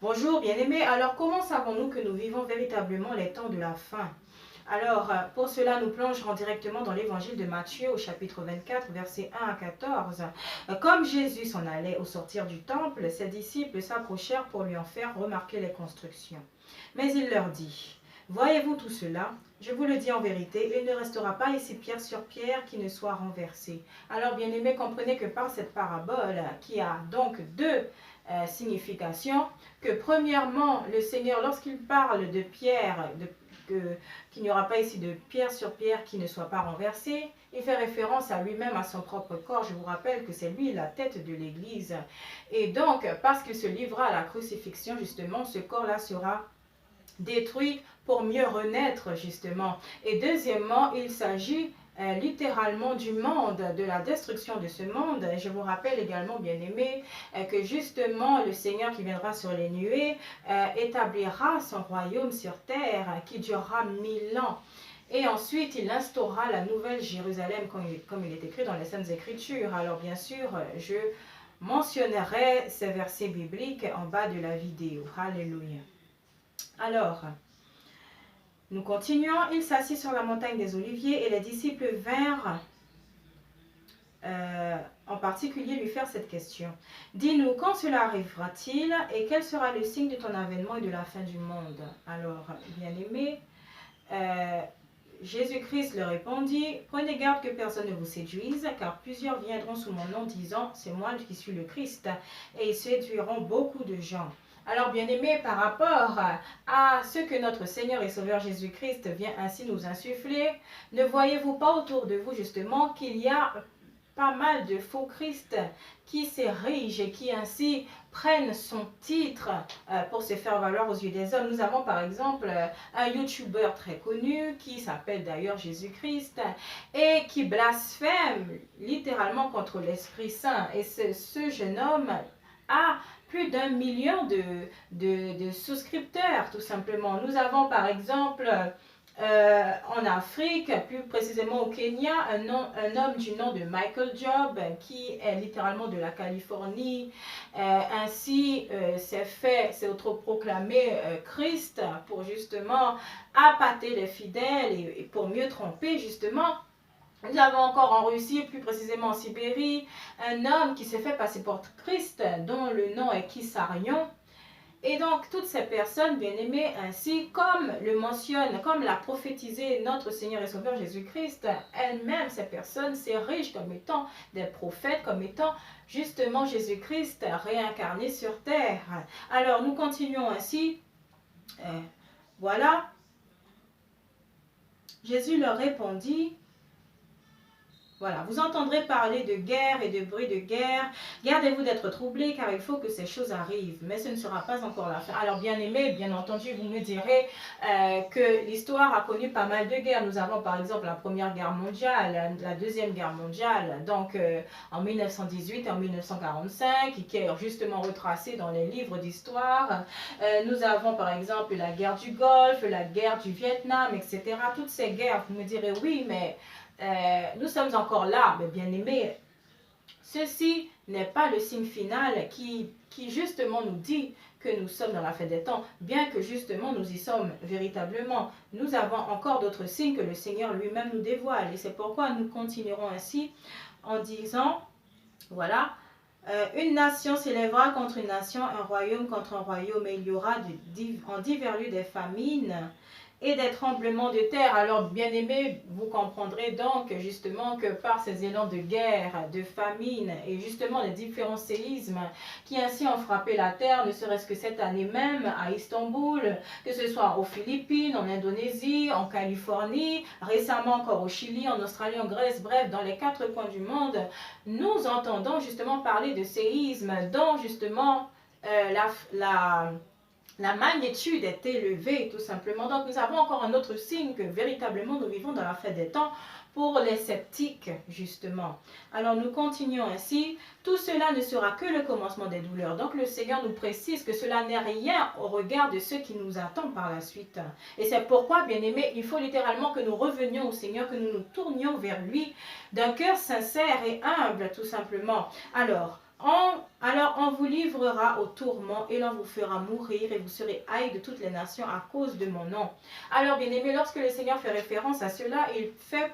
Bonjour bien-aimés, alors comment savons-nous que nous vivons véritablement les temps de la fin? Alors, pour cela, nous plongerons directement dans l'évangile de Matthieu au chapitre 24, versets 1 à 14. Comme Jésus s'en allait au sortir du temple, ses disciples s'approchèrent pour lui en faire remarquer les constructions. Mais il leur dit, voyez-vous tout cela? Je vous le dis en vérité, il ne restera pas ici pierre sur pierre qui ne soit renversée. Alors, bien-aimés, comprenez que par cette parabole, qui a donc deux significations, que premièrement, le Seigneur, lorsqu'il parle de pierre, qu'il n'y aura pas ici de pierre sur pierre qui ne soit pas renversée, il fait référence à lui-même, à son propre corps. Je vous rappelle que c'est lui la tête de l'Église. Et donc, parce qu'il se livra à la crucifixion, justement, ce corps-là sera détruit pour mieux renaître, justement. Et deuxièmement, il s'agit littéralement du monde, de la destruction de ce monde. Et je vous rappelle également, bien-aimés, que justement le Seigneur qui viendra sur les nuées établira son royaume sur terre qui durera 1000 ans. Et ensuite, il instaurera la nouvelle Jérusalem comme il est écrit dans les Saintes Écritures. Alors bien sûr, je mentionnerai ces versets bibliques en bas de la vidéo. Alléluia. Alors, nous continuons. Il s'assit sur la montagne des Oliviers et les disciples vinrent en particulier lui faire cette question. Dis-nous, quand cela arrivera-t-il et quel sera le signe de ton avènement et de la fin du monde? Alors, bien-aimés, Jésus-Christ leur répondit, prenez garde que personne ne vous séduise, car plusieurs viendront sous mon nom disant, c'est moi qui suis le Christ, et ils séduiront beaucoup de gens. Alors, bien-aimés, par rapport à ce que notre Seigneur et Sauveur Jésus-Christ vient ainsi nous insuffler, ne voyez-vous pas autour de vous justement qu'il y a pas mal de faux Christ qui s'érigent et qui ainsi prennent son titre pour se faire valoir aux yeux des hommes. Nous avons par exemple un YouTuber très connu qui s'appelle d'ailleurs Jésus-Christ et qui blasphème littéralement contre l'Esprit Saint. Et ce jeune homme a plus d'1 million de souscripteurs, tout simplement. Nous avons par exemple en Afrique, plus précisément au Kenya, un homme du nom de Michael Job, qui est littéralement de la Californie, ainsi s'est autoproclamé Christ pour justement appâter les fidèles et pour mieux tromper justement. Nous avons encore en Russie, plus précisément en Sibérie, un homme qui s'est fait passer pour Christ, dont le nom est Kissarion. Et donc, toutes ces personnes, bien-aimées, ainsi comme le mentionne, comme l'a prophétisé notre Seigneur et Sauveur Jésus-Christ, elles-mêmes, ces personnes s'érigent comme étant des prophètes, comme étant justement Jésus-Christ réincarné sur terre. Alors, nous continuons ainsi. Voilà. Jésus leur répondit, voilà, vous entendrez parler de guerre et de bruit de guerre. Gardez-vous d'être troublés car il faut que ces choses arrivent. Mais ce ne sera pas encore la fin. Alors bien aimé, bien entendu, vous me direz que l'histoire a connu pas mal de guerres. Nous avons par exemple la Première Guerre mondiale, la Deuxième Guerre mondiale, donc en 1918 et en 1945, qui est justement retracée dans les livres d'histoire. Nous avons par exemple la guerre du Golfe, la guerre du Vietnam, etc. Toutes ces guerres, vous me direz oui, mais nous sommes encore là, mais bien aimés, ceci n'est pas le signe final qui justement nous dit que nous sommes dans la fin des temps, bien que justement nous y sommes véritablement. Nous avons encore d'autres signes que le Seigneur lui-même nous dévoile. Et c'est pourquoi nous continuerons ainsi en disant, voilà, une nation s'élèvera contre une nation, un royaume contre un royaume, et il y aura en divers lieux des famines et des tremblements de terre. Alors, bien aimés, vous comprendrez donc justement que par ces élans de guerre, de famine et justement les différents séismes qui ainsi ont frappé la terre, ne serait-ce que cette année même à Istanbul, que ce soit aux Philippines, en Indonésie, en Californie, récemment encore au Chili, en Australie, en Grèce, bref, dans les 4 coins du monde, nous entendons justement parler de séismes dont justement la magnitude est élevée tout simplement. Donc nous avons encore un autre signe que véritablement nous vivons dans la fin des temps pour les sceptiques justement. Alors nous continuons ainsi. Tout cela ne sera que le commencement des douleurs. Donc le Seigneur nous précise que cela n'est rien au regard de ce qui nous attend par la suite. Et c'est pourquoi, bien aimés, il faut littéralement que nous revenions au Seigneur, que nous nous tournions vers lui d'un cœur sincère et humble tout simplement. Alors, Alors on vous livrera au tourment et l'on vous fera mourir et vous serez haïs de toutes les nations à cause de mon nom. Alors bien aimé, lorsque le Seigneur fait référence à cela, il fait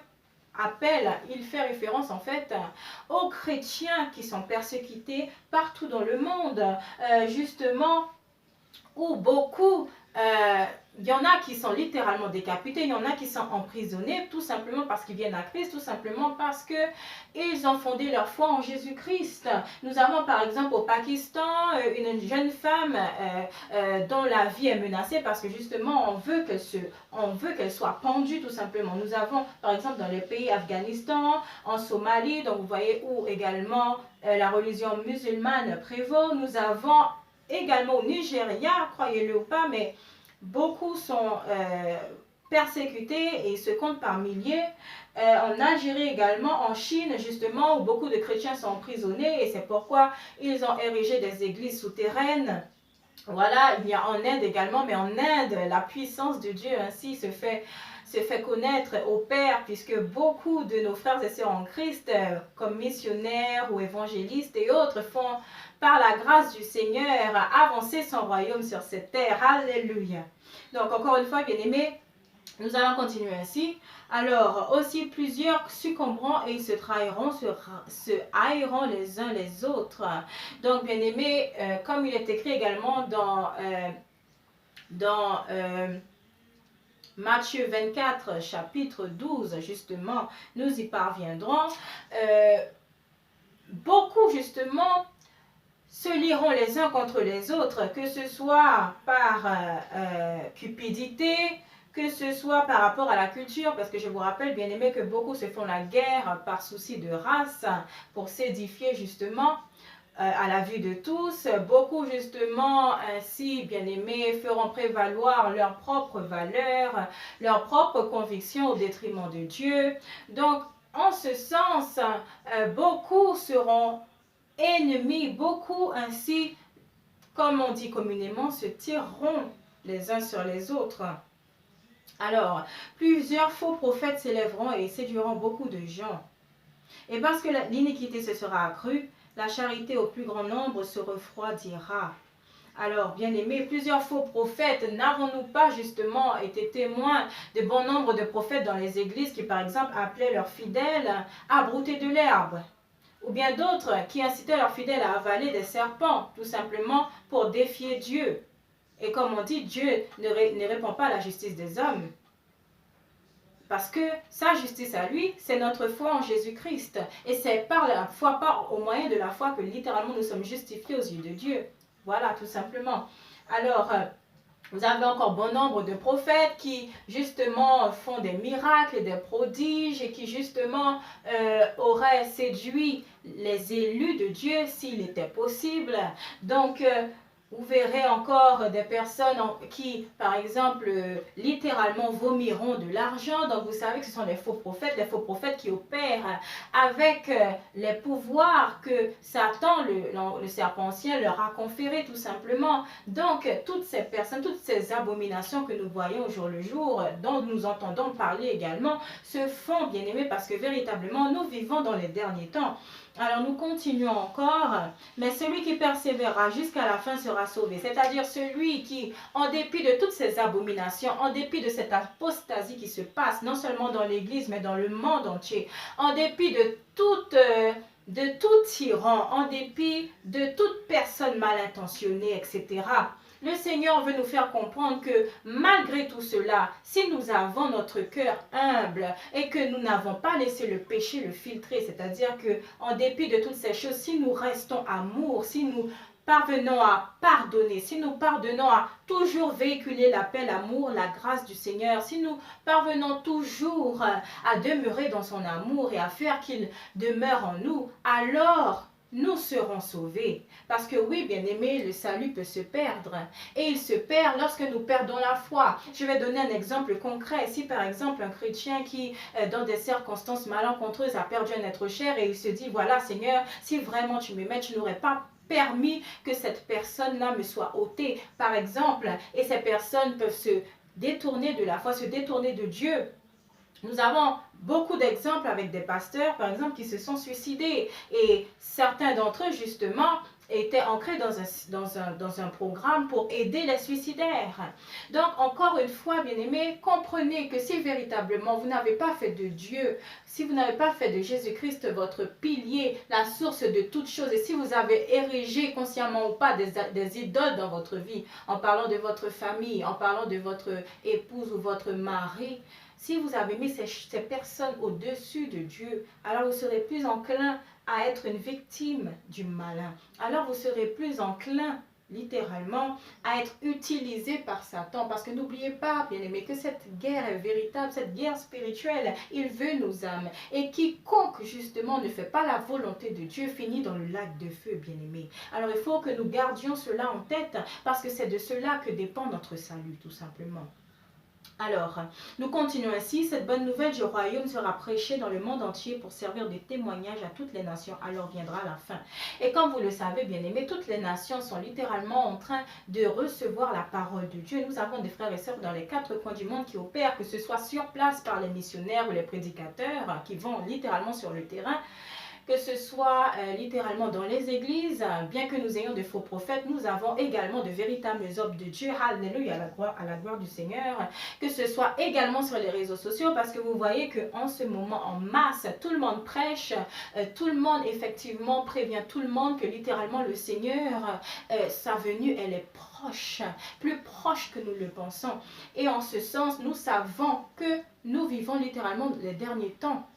référence en fait aux chrétiens qui sont persécutés partout dans le monde, justement où beaucoup, il y en a qui sont littéralement décapités, il y en a qui sont emprisonnés tout simplement parce qu'ils viennent à Christ, tout simplement parce qu'ils ont fondé leur foi en Jésus-Christ. Nous avons par exemple au Pakistan une jeune femme dont la vie est menacée parce que justement on veut qu'elle soit pendue tout simplement. Nous avons par exemple dans les pays Afghanistan, en Somalie, donc vous voyez où également la religion musulmane prévaut. Nous avons également au Nigeria, croyez-le ou pas, mais beaucoup sont persécutés et se comptent par milliers. En Algérie également, en Chine justement, où beaucoup de chrétiens sont emprisonnés et c'est pourquoi ils ont érigé des églises souterraines. Voilà, il y a en Inde également, mais en Inde, la puissance de Dieu ainsi se fait connaître au Père, puisque beaucoup de nos frères et sœurs en Christ, comme missionnaires ou évangélistes et autres, font par la grâce du Seigneur avancer son royaume sur cette terre. Alléluia. Donc encore une fois, bien-aimés, nous allons continuer ainsi. Alors, aussi plusieurs succomberont et ils se trahiront, se haïront les uns les autres. Donc, bien-aimés, comme il est écrit également dans Matthieu 24, chapitre 12, justement, nous y parviendrons. Beaucoup, justement, se lieront les uns contre les autres, que ce soit par cupidité, que ce soit par rapport à la culture, parce que je vous rappelle, bien aimé, que beaucoup se font la guerre par souci de race, pour s'édifier justement à la vue de tous. Beaucoup justement ainsi, bien aimés, feront prévaloir leurs propres valeurs, leurs propres convictions au détriment de Dieu. Donc, en ce sens, beaucoup seront ennemis, beaucoup ainsi, comme on dit communément, se tireront les uns sur les autres. Alors, plusieurs faux prophètes s'élèveront et séduiront beaucoup de gens. Et parce que l'iniquité se sera accrue, la charité au plus grand nombre se refroidira. Alors, bien aimés, plusieurs faux prophètes, n'avons-nous pas justement été témoins de bon nombre de prophètes dans les églises qui, par exemple, appelaient leurs fidèles à brouter de l'herbe? Ou bien d'autres qui incitaient leurs fidèles à avaler des serpents, tout simplement pour défier Dieu. Et comme on dit, Dieu ne répond pas à la justice des hommes. Parce que sa justice à lui, c'est notre foi en Jésus-Christ. Et c'est par la foi, au moyen de la foi que littéralement nous sommes justifiés aux yeux de Dieu. Voilà, tout simplement. Alors, vous avez encore bon nombre de prophètes qui justement font des miracles et des prodiges et qui justement auraient séduit les élus de Dieu s'il était possible. Donc, vous verrez encore des personnes qui, par exemple, littéralement vomiront de l'argent. Donc, vous savez que ce sont les faux prophètes qui opèrent avec les pouvoirs que Satan, le serpent ancien, leur a conférés tout simplement. Donc, toutes ces personnes, toutes ces abominations que nous voyons au jour le jour, dont nous entendons parler également, se font, bien aimés, parce que véritablement, nous vivons dans les derniers temps. Alors nous continuons encore, mais celui qui persévérera jusqu'à la fin sera sauvé. C'est-à-dire celui qui, en dépit de toutes ces abominations, en dépit de cette apostasie qui se passe, non seulement dans l'Église, mais dans le monde entier, en dépit de tout tyran, en dépit de toute personne mal intentionnée, etc., le Seigneur veut nous faire comprendre que malgré tout cela, si nous avons notre cœur humble et que nous n'avons pas laissé le péché le filtrer, c'est-à-dire que en dépit de toutes ces choses, si nous restons amour, si nous parvenons à pardonner, si nous pardonnons à toujours véhiculer l'appel amour, la grâce du Seigneur, si nous parvenons toujours à demeurer dans son amour et à faire qu'il demeure en nous, alors nous serons sauvés. Parce que oui, bien aimé, le salut peut se perdre. Et il se perd lorsque nous perdons la foi. Je vais donner un exemple concret. Si par exemple un chrétien qui, dans des circonstances malencontreuses, a perdu un être cher et il se dit, voilà Seigneur, si vraiment tu m'aimais, tu n'aurais pas permis que cette personne-là me soit ôtée, par exemple. Et ces personnes peuvent se détourner de la foi, se détourner de Dieu. Nous avons beaucoup d'exemples avec des pasteurs, par exemple, qui se sont suicidés. Et certains d'entre eux, justement, étaient ancrés dans un programme pour aider les suicidaires. Donc, encore une fois, bien-aimés, comprenez que si véritablement vous n'avez pas fait de Dieu, si vous n'avez pas fait de Jésus-Christ votre pilier, la source de toutes choses, et si vous avez érigé consciemment ou pas des idoles dans votre vie, en parlant de votre famille, en parlant de votre épouse ou votre mari, si vous avez mis ces personnes au-dessus de Dieu, alors vous serez plus enclin à être une victime du malin. Alors vous serez plus enclin, littéralement, à être utilisé par Satan. Parce que n'oubliez pas, bien-aimés, que cette guerre est véritable, cette guerre spirituelle, il veut nos âmes. Et quiconque, justement, ne fait pas la volonté de Dieu finit dans le lac de feu, bien-aimés. Alors il faut que nous gardions cela en tête, parce que c'est de cela que dépend notre salut, tout simplement. Alors, nous continuons ainsi. Cette bonne nouvelle du royaume sera prêchée dans le monde entier pour servir de témoignage à toutes les nations. Alors viendra la fin. Et comme vous le savez, bien aimés, toutes les nations sont littéralement en train de recevoir la parole de Dieu. Nous avons des frères et sœurs dans les 4 coins du monde qui opèrent, que ce soit sur place par les missionnaires ou les prédicateurs qui vont littéralement sur le terrain, que ce soit littéralement dans les églises. Bien que nous ayons de faux prophètes, nous avons également de véritables hommes de Dieu. Alléluia, à la gloire du Seigneur. Que ce soit également sur les réseaux sociaux, parce que vous voyez qu'en ce moment, en masse, tout le monde prêche, tout le monde effectivement prévient tout le monde que littéralement le Seigneur, sa venue, elle est proche, plus proche que nous le pensons. Et en ce sens, nous savons que nous vivons littéralement les derniers temps.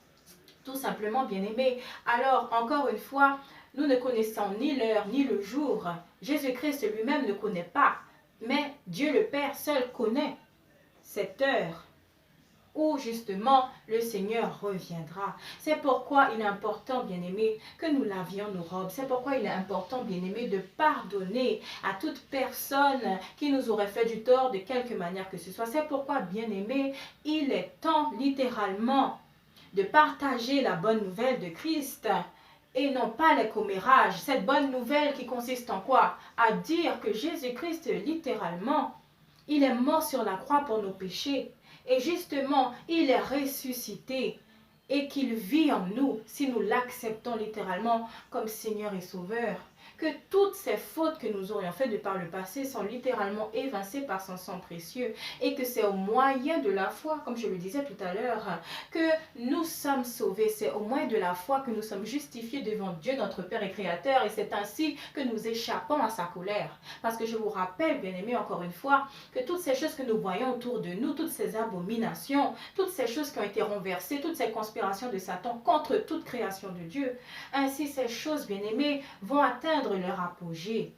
Tout simplement, bien-aimés. Alors, encore une fois, nous ne connaissons ni l'heure ni le jour. Jésus-Christ lui-même ne connaît pas. Mais Dieu le Père seul connaît cette heure où justement le Seigneur reviendra. C'est pourquoi il est important, bien-aimés, que nous lavions nos robes. C'est pourquoi il est important, bien-aimés, de pardonner à toute personne qui nous aurait fait du tort de quelque manière que ce soit. C'est pourquoi, bien-aimés, il est temps littéralement de partager la bonne nouvelle de Christ et non pas les commérages. Cette bonne nouvelle qui consiste en quoi? À dire que Jésus-Christ, littéralement, il est mort sur la croix pour nos péchés. Et justement, il est ressuscité et qu'il vit en nous si nous l'acceptons littéralement comme Seigneur et Sauveur. Que toutes ces fautes que nous aurions faites de par le passé sont littéralement évincées par son sang précieux et que c'est au moyen de la foi, comme je le disais tout à l'heure, que nous sommes sauvés. C'est au moyen de la foi que nous sommes justifiés devant Dieu, notre Père et Créateur, et c'est ainsi que nous échappons à sa colère. Parce que je vous rappelle, bien-aimés, encore une fois, que toutes ces choses que nous voyons autour de nous, toutes ces abominations, toutes ces choses qui ont été renversées, toutes ces conspirations de Satan contre toute création de Dieu, ainsi ces choses, bien-aimés, vont atteindre leur apogée.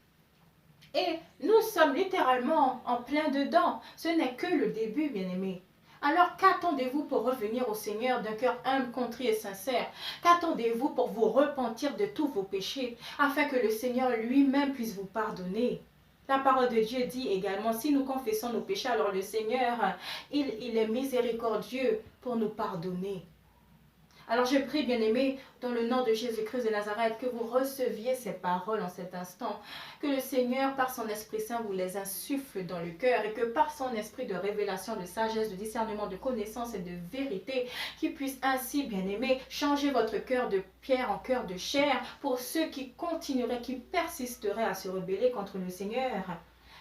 Et nous sommes littéralement en plein dedans. Ce n'est que le début, bien-aimés. Alors qu'attendez-vous pour revenir au Seigneur d'un cœur humble, contrit et sincère? Qu'attendez-vous pour vous repentir de tous vos péchés, afin que le Seigneur lui-même puisse vous pardonner? La parole de Dieu dit également, si nous confessons nos péchés, alors le Seigneur, il est miséricordieux pour nous pardonner. Alors je prie, bien-aimés, dans le nom de Jésus-Christ de Nazareth, que vous receviez ces paroles en cet instant, que le Seigneur, par son Esprit Saint, vous les insuffle dans le cœur et que par son esprit de révélation, de sagesse, de discernement, de connaissance et de vérité, qu'il puisse ainsi, bien-aimés, changer votre cœur de pierre en cœur de chair pour ceux qui continueraient, qui persisteraient à se rebeller contre le Seigneur.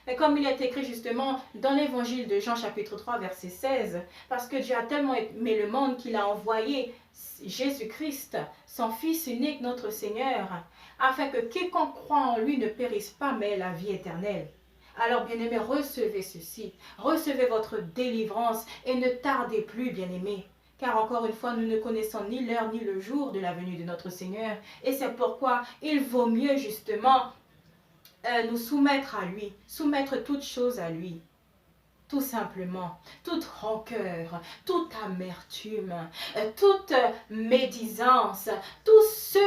Mais comme il est écrit justement dans l'évangile de Jean chapitre 3 verset 16, parce que Dieu a tellement aimé le monde qu'il a envoyé Jésus-Christ, son Fils unique, notre Seigneur, afin que quiconque croit en lui ne périsse pas, mais ait la vie éternelle. Alors, bien-aimés, recevez ceci, recevez votre délivrance et ne tardez plus, bien-aimés. Car encore une fois, nous ne connaissons ni l'heure ni le jour de la venue de notre Seigneur. Et c'est pourquoi il vaut mieux justement nous soumettre à lui, soumettre toutes choses à lui. Tout simplement, toute rancœur, toute amertume, toute médisance, tout ce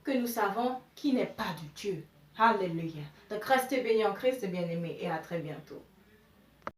que nous savons qui n'est pas de Dieu. Alléluia. Donc restez bénis en Christ, bien-aimés, et à très bientôt.